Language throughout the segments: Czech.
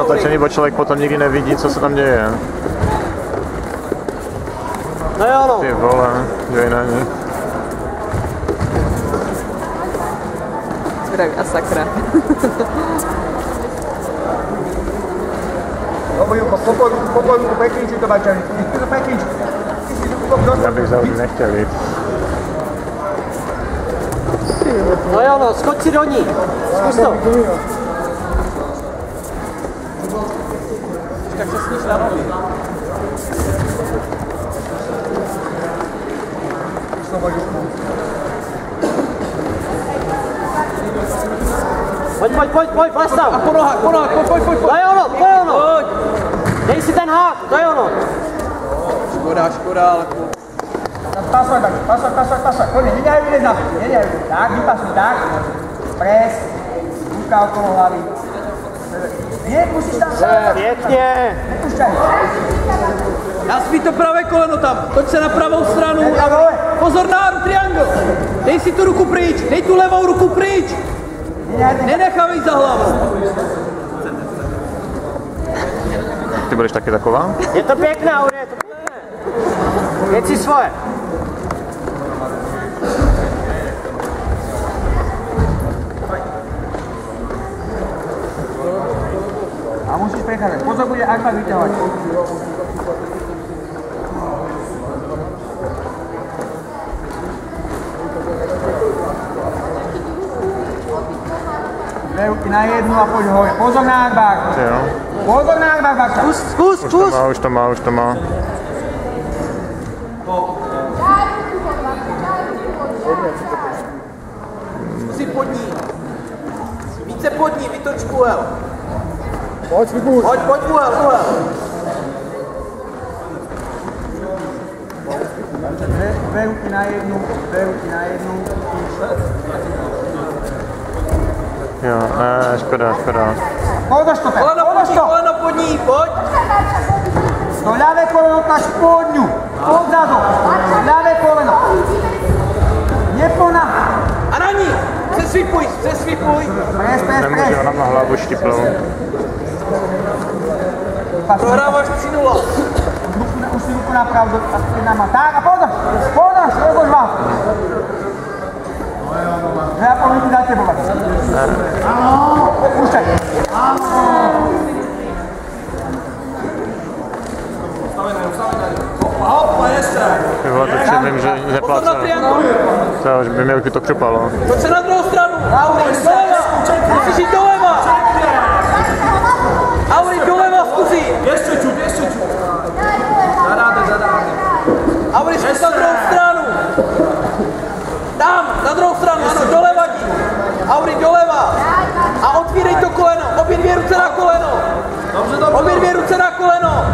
natočený, bo člověk potom nikdy nevidí, co se tam děje. No jo, no. Ty vole, děj na ní. Zdraví a sakra. Pokoj, peklinči to bačali. Peklinči. Já bych za už nechtěl jít. No jo, no, skoč si do ní. Zkus to. Tak se sníž na nohy. Pojď, vlez tam. A po nohách, pojď. To je ono. Dej si ten hák, to je ono. Škoda, ale... Pasuj. Pojď, nedělej vidět na to. Tak, vypasuj, tak. Pres. Ruka okolo hlavy. Nie, musíš tam sám. Pěkně. Nepušťaj. Nasví to pravé koleno tam, toď se na pravou stranu a pozor na arm triangle. Dej si tu ruku pryč, dej tu levou ruku pryč. Nenechávej za hlavu. Ty budeš taky taková? Je to pěkné, Auri, je to pěkné. Jeď si svoje. A musíš prechádzať. Pozor, bude Akbar vyťahovať. Dve ruky na jednu a poď hore. Pozor na Akbar. Pozor na Akbar, Baksa. Zkus. Už to má. Zkusí pod ní. Více pod ní, vytoč úhel. Pojď, vybuď. Pojď úhel. Dve ruky na jednu. Jo, ne, škoda. Podaš to, Koleno pod ní, pojď. To ľavé koleno na spodňu. Podzadu. Ľavé koleno. Nepona. A na ní. Přesvipuj. Pres. Nemůže ona na hlavu štiplou. Prohráváš 3-0. Už si ruku napravdu a keď nám má. Tak a podaš, lebož vás. 2,5 minúty za tebou. Púšťaj. Ty vole, teď si vím, že neplácel. To už by mě to křupalo. Pojď se na druhou stranu. Musíš jít doleva. Auri, doleva zkusí. Ještě čup. Zadáte. Auri, zkus na druhou stranu. Tam, na druhou stranu, ano, doleva jdi. Auri, doleva. A otvírej to koleno, obě dvě ruce na koleno. Obě dvě ruce na koleno.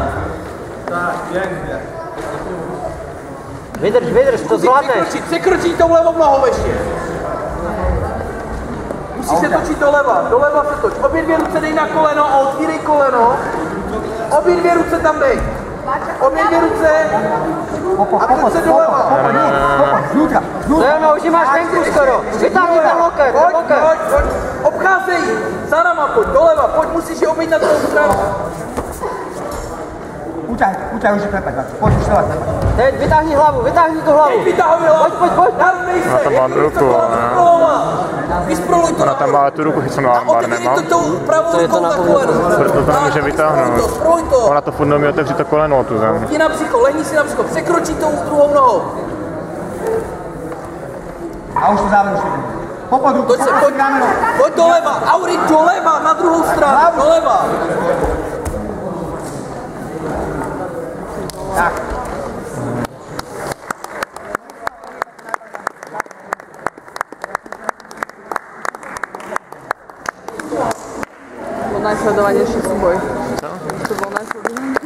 Tak, pěkně. Vydrž, to zvládneš. Překročí tou levou nohou ještě. Musíš se točit doleva se toč. Obě dvě ruce dej na koleno a otvírej koleno. Obě dvě ruce tam dej. Obě dvě ruce a teď se doleva. To je ono, už máš venku skoro. Vytáhni ten loket. Pojď. Obcházej. Za náma pojď, doleva, pojď, musíš je obejít na druhou stranu. Uťaj, už je prepať, pojď, už se vás. Teď vytáhni tu hlavu. Vytahuj hlavu. Pojď. Narovnej se. Ona tam má ruku, Vysproluj to. Ona tam má tu ruku chycenou armbar, nemá? A otevři to tou pravou rukou na koleno. Proto to nemůže vytáhnout. Sproluj to. Ona to furt nemůže otevřít to koleno o tu zem. Jdi na břicho, lehni si na břicho, překročí tou druhou nohou. A už to závěr už jde. Pojď doleva, Auri, doleva, na druhou stranu, doleva. Tak. To byl najsledovanější souboj. Co? To byl najsledovanější.